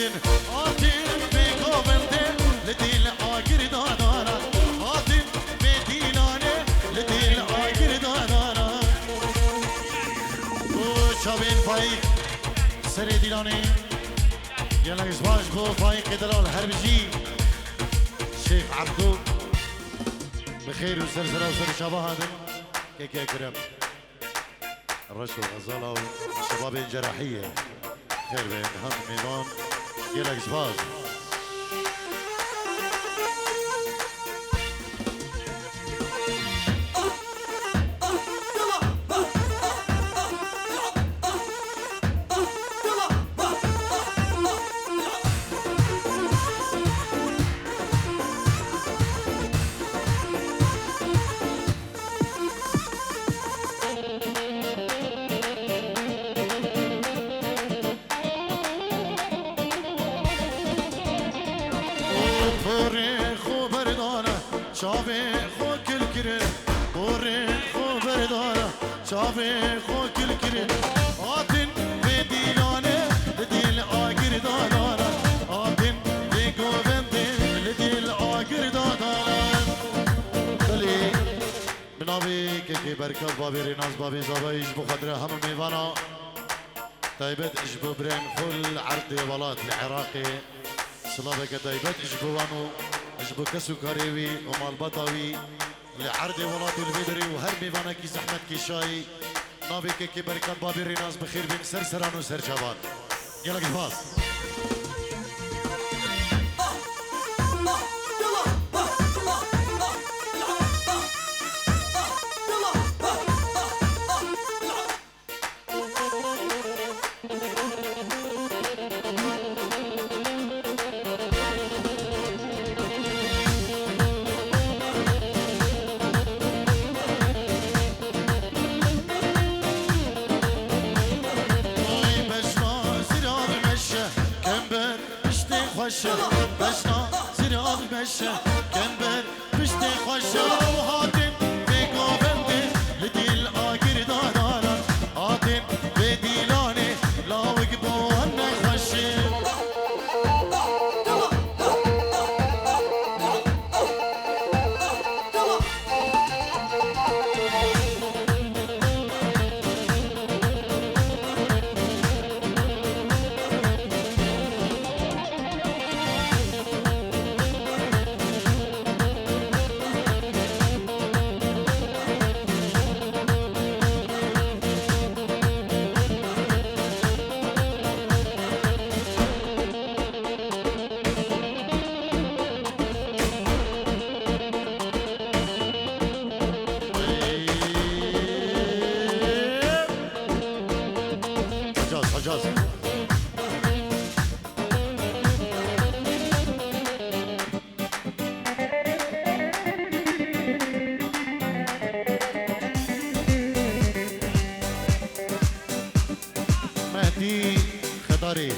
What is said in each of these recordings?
آتن آتن بگوونده لدیل آگر دادانا آتن بدیلانه لدیل آگر دادانا او شابین فایق سری دیلانه يلا اسباش بو فايق دلال هربجي شيخ عبدو بخير وسلسلة وسر شباب هذا كيكي كرم الرشوة غزالة والشباب الجراحية خير بين هم ميلان يلا اسباش شافي خو كل كرن بوري خو بردانا شافي خو كل كرن آتن بديلانه لديل آگر دادانا آتن بگوونده لديل آگر دادانا بلي بنابي كي بركات بابي ريناز بابي زابايش بخدره هم ميوانا طيبت اجبو برين فل عرض ولات العراقي صلابك طيبت اجبوانو اجبو كسو كاريوي ومال بطاوي لعرض ولات البدري وهر ميوانا كي زحمت كي شاي نابي كي بركات بابي ريناز بخير بين سرسران وسر شبان يلا قفاص بشنا زراب بشه كمبر بشتي خوشه وهاتن بگوونده لديل آگر دادانا هاتن بديلانه لاوق بوان خوشه حجاز مهدي خضاري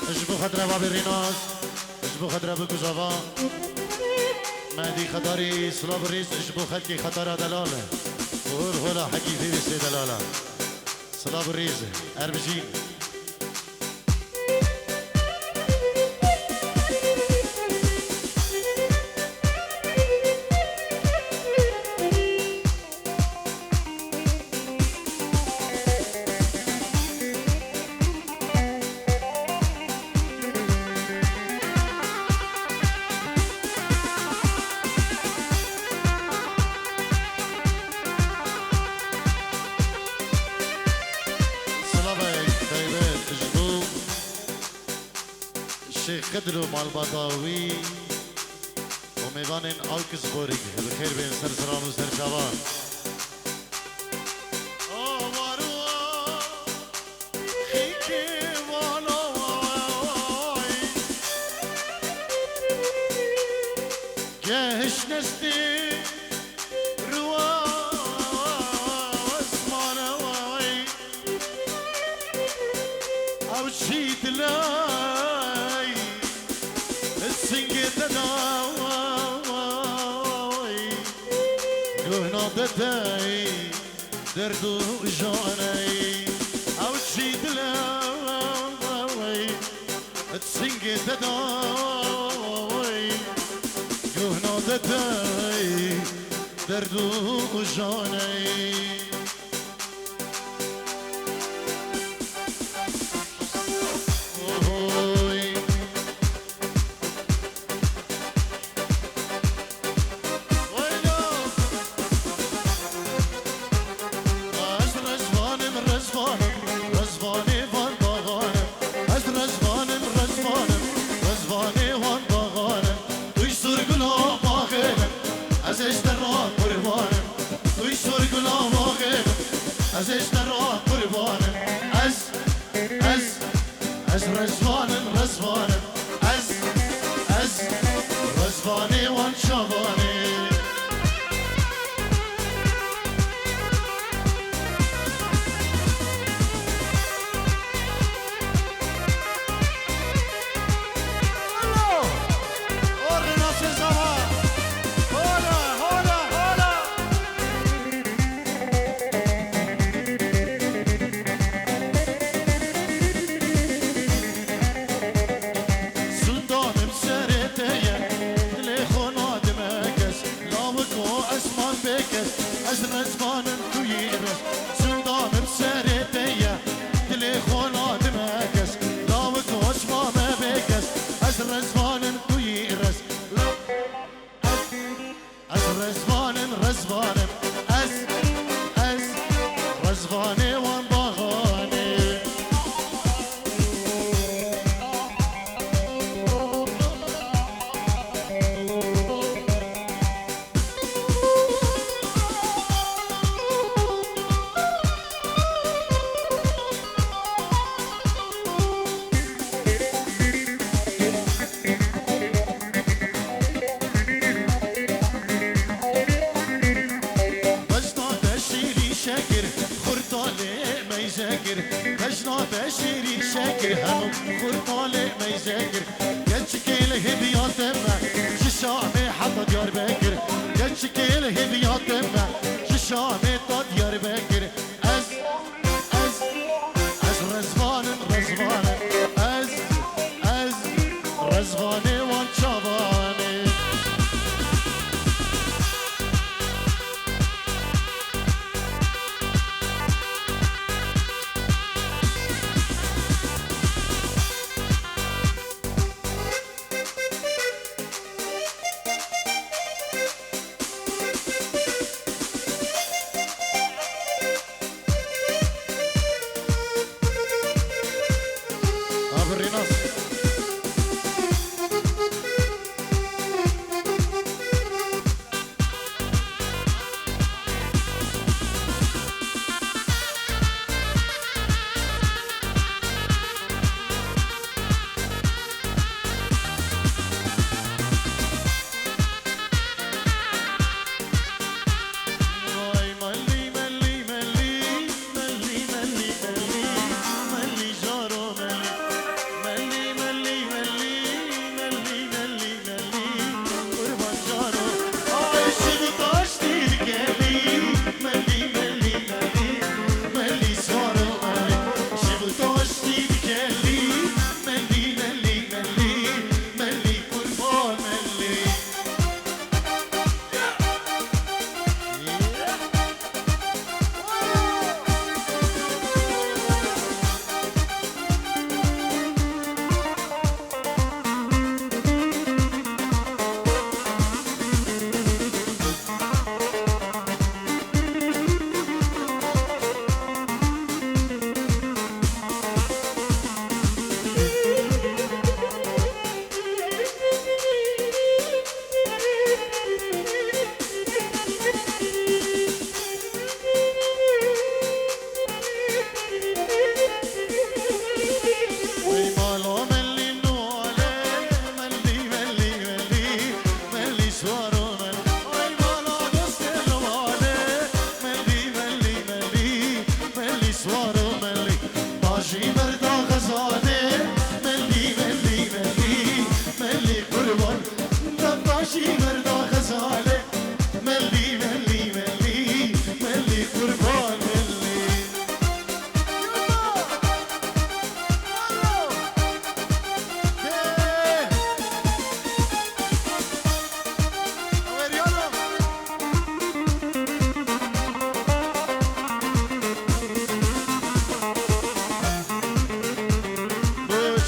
اجبو خضرة بابي ريناز اجبو خضرة بكوزافا مهدي خضاري صلاب الريس اجبو خلقي خطارة دلالة وهول هولا حكي في بسي دلالة صلاب الريز أربجين شيخ قدرو مال بطاوي وميبانين اوكس بوريك بخير بين سرسران وسر شبان جهش نستي او شيت لاي السنجة داوي قهنا دتاي دردو جاني او شيت لاي تداوي جهنا دتاي دردو جاني از اشترا قربانم از رزوانم رزوانم از رزوانی وان شابانی از رزوانم توی رز زندانم سرتیه دلی خونادم کس لاو کوشمام بکس از رزوانم توی رز از رزوانم رزوانم از رزوانه وان باغانه مجنات شيري شاكر هم خرطالي ما يذاكر يتشكيل هبيات ما ششامي حتى ديار باكر يتشكيل هبيات ما ششامي حتى ديار باكر از رزوان از رزواني وان شاباني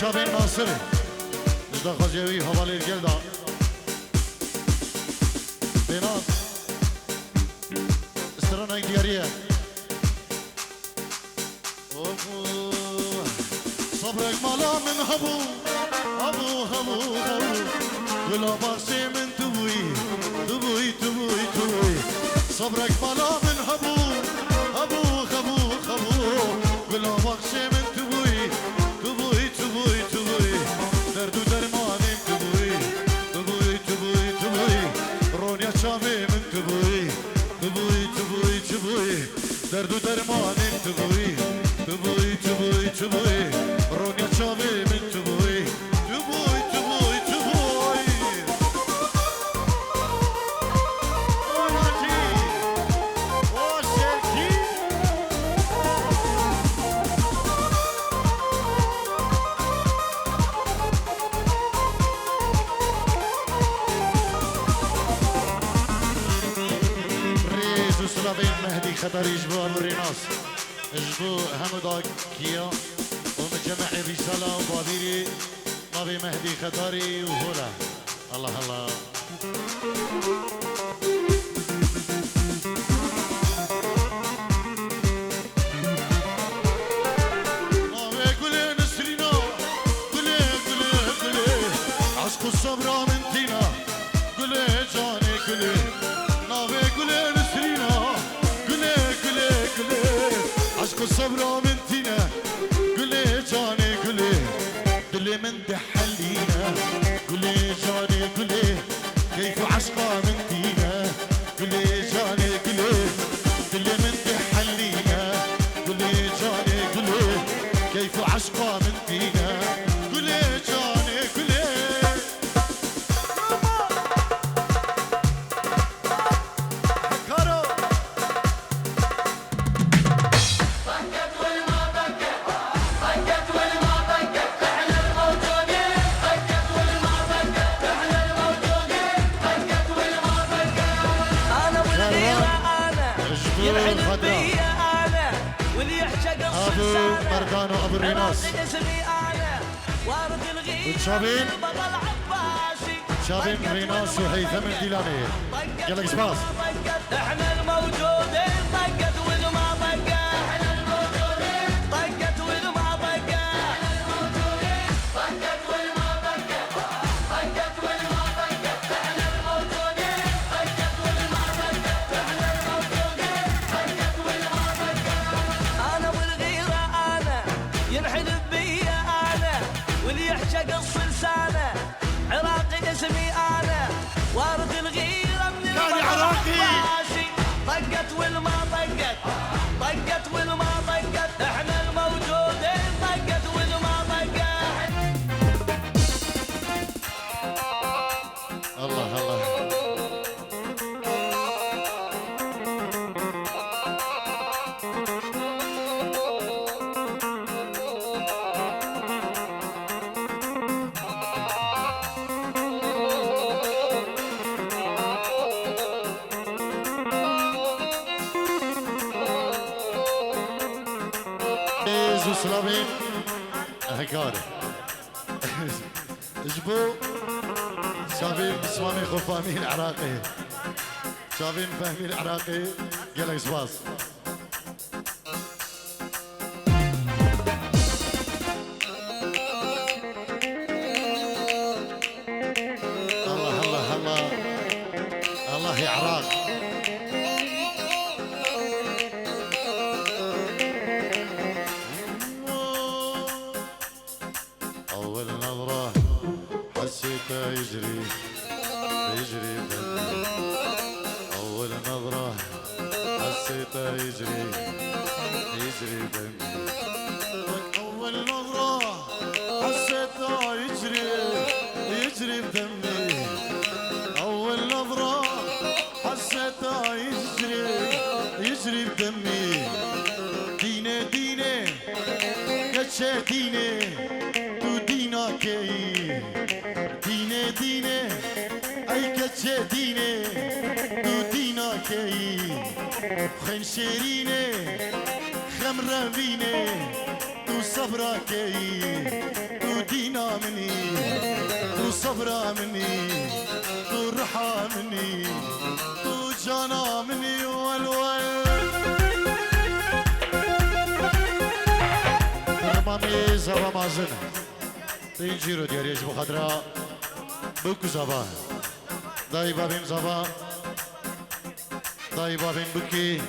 شابين ناصري جدا خجوي حوالي الجلدة بينات استرانيك ديارية صبرك مالا من هبو هبو هبو هبو ولا بخشي من تبوي تبوي تبوي تبوي صبرك مالا من هبو هبو هبو هبو ولا بخشي من تبوي تبوي تبوي تبوي دردو درماني تبوي تبوي تبوي تبوي رونيا شامي من تبوي تبوي تبوي تبوي دردو درماني تبوي تبوي تبوي تبوي رونيا شامي من تبوي تبوي تبوي تبوي ريز وسلافين مهدي خطر يجبو ابو ريناس اجبو همدا كيا ومجمع رسالة وبابيري نبي مهدي خطري وهولا الله الله نبي قولي نسرينا قولي قولي قولي عشق الصبر من تينا قولي جاني قولي نبي قولي نسرينا قولي قولي قولي عشق الصبر من تينا قولي جاني قولي قولي من دحلينا قولي جاني قولي كيف عشقا من تينا قولي جاني قولي قولي من دحلينا قولي جاني قولي كيف عشقا من تينا قولي جاني قولي ينحلم بيا انا واللي يحشق ابو مردان وابو الريناس اسمي انا وارد الغيب شابين بطل عباسي شابين ريناس وهيثم الديلاني يلا قصباص احنا الموجودين طقت والما طقت احنا الموجودين طقت والما طقت احنا الموجودين طقت والما طقت طقت والما طقت احنا الموجودين طقت والما طقت احنا الموجودين طقت والما طقت انا والغيره انا ينحلم بيا انا واللي يحشق الصلسانه عراقي اسمي انا وارد الغيره من كان عراقي طقت والما طقت طقت والما طقت احنا الموجودين طقت والما طقت الله الله سلامين هكاري اجبو شابين سوامي خفامي العراقي شابين فهمي العراقي قالك سباس الله الله الله الله يا عراق أول نظرة حسيته يجري يجري بدمي أول نظرة حسيته يجري يجري بدمي أول نظرة حسيته يجري يجري بدمي أول نظرة حسيته يجري يجري بدمي ديني ديني قدشة ديني تو دينا كي ديني ديني أي قدشة ديني تو دينا كي خن شيريني ربيني تو صبرا كي تو دينا مني تو صبرا مني تو رحا مني تو جانا مني والوال رمامي زبا مازن تيجيرو دياريش بخدرا بكو زبا داي بابين زبا داي بابين بكي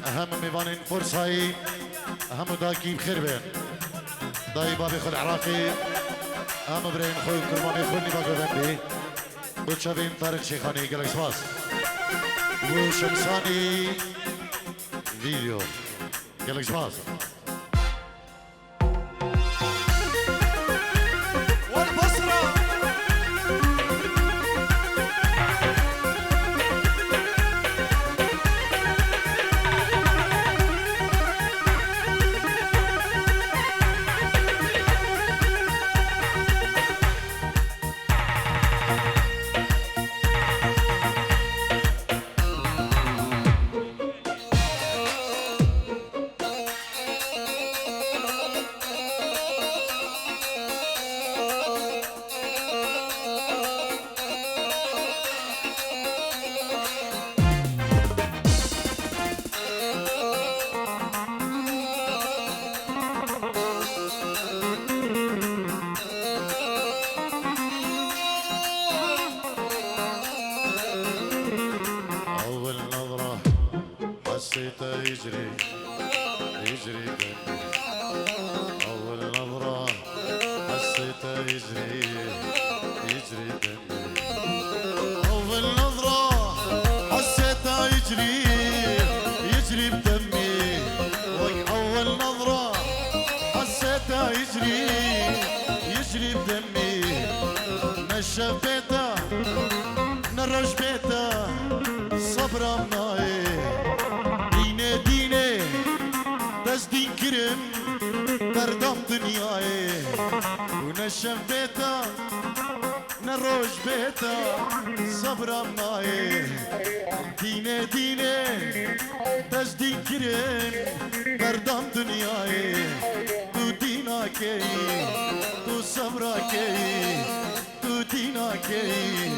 أهم ميوانين فرصاي أهم داكي بخير بين داي بابي خو العراقي أهم برين خوي كرماني خوني باقو بندي بوشابين طارق شيخاني قلق سواس وشمساني فيديو قلق سواس حسيته يجري يجري دمي أول نظرة حسيته يجري يجري دمي أول نظرة حسيته يجري يجري بدمي أول نظرة حسيته يجري يجري بدمي نشف بيته نرج بيته صبرا مناي دين كرم دردم دنياي ونشف بيتا نروج بيتا صبرا مناي ديني ديني دين كرم دردم دنياي تو دينا كي تو صبرا كي تو دينا كي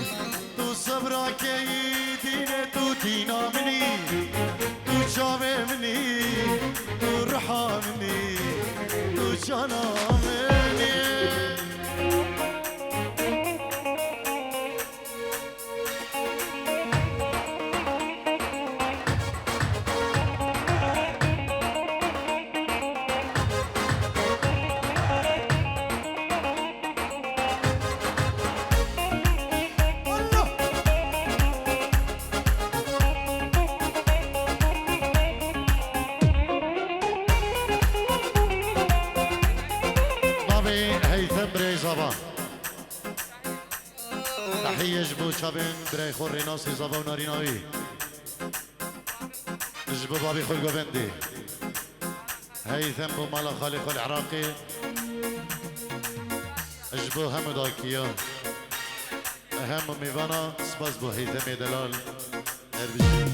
تو صبرا كي ديني تو دينا مني تو جامي مني تو رحا مني تو جانا مني تحية جبو شابين براي خوري ناصي زبا وناريناوي جبو بابي خو القوبندي هيثم بو مالا خالي خو العراقي جبو همو داكيا هم ميفانا سباس بو هيثم دلال اربجي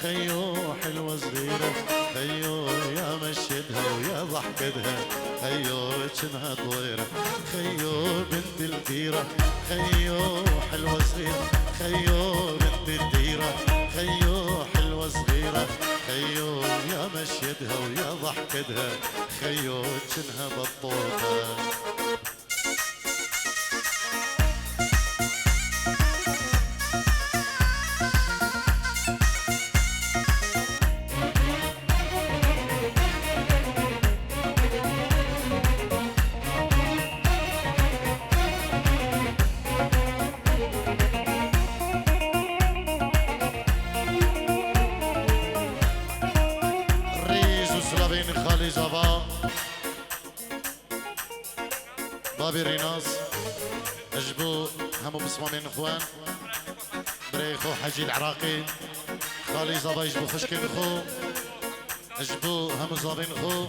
خيو حلوة صغيرة خيو يا مشيتها ويا ضحكتها خيو جنها طويرة خيو بنت الديرة خيو حلوة صغيرة خيو بنت الديرة خيو حلوة صغيرة خيو يا مشيتها ويا ضحكتها خيو جنها بطوطة صلابي ريناس اجبو همو بصمامين اخوان بري خو حجي العراقي خالي زابا اجبو خشكين خو اجبو همو زابين خو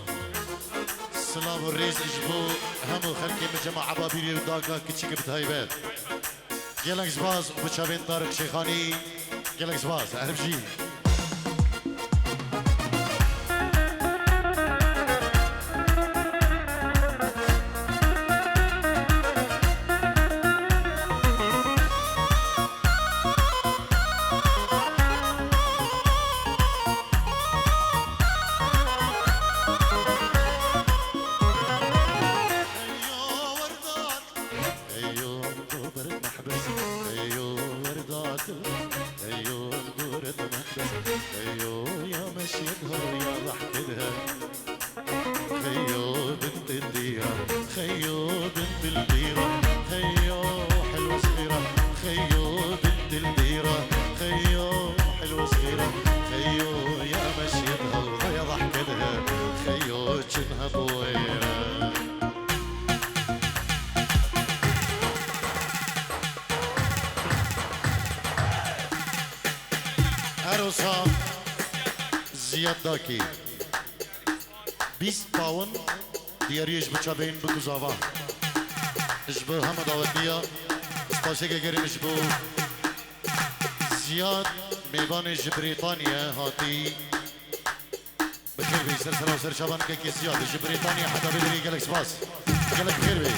سلام الرئيس اجبو همو خلكي من جماعة بابيري وداكا كتشيك بتهايبات جيلك زباز وبتشابين طارق شيخاني جيلك زباز اعرف جي عروسها زياد داكي 20 باون دياريش بتشابين بكوزافا اجبو هم داوتنيا استاشيكي كريم اجبو زياد ميبانج بريطانيا هاتي بخير بي سلسلة وسر شابان كيكي زياد بريطانيا حتى بدري قالك سباس قالك بخير بي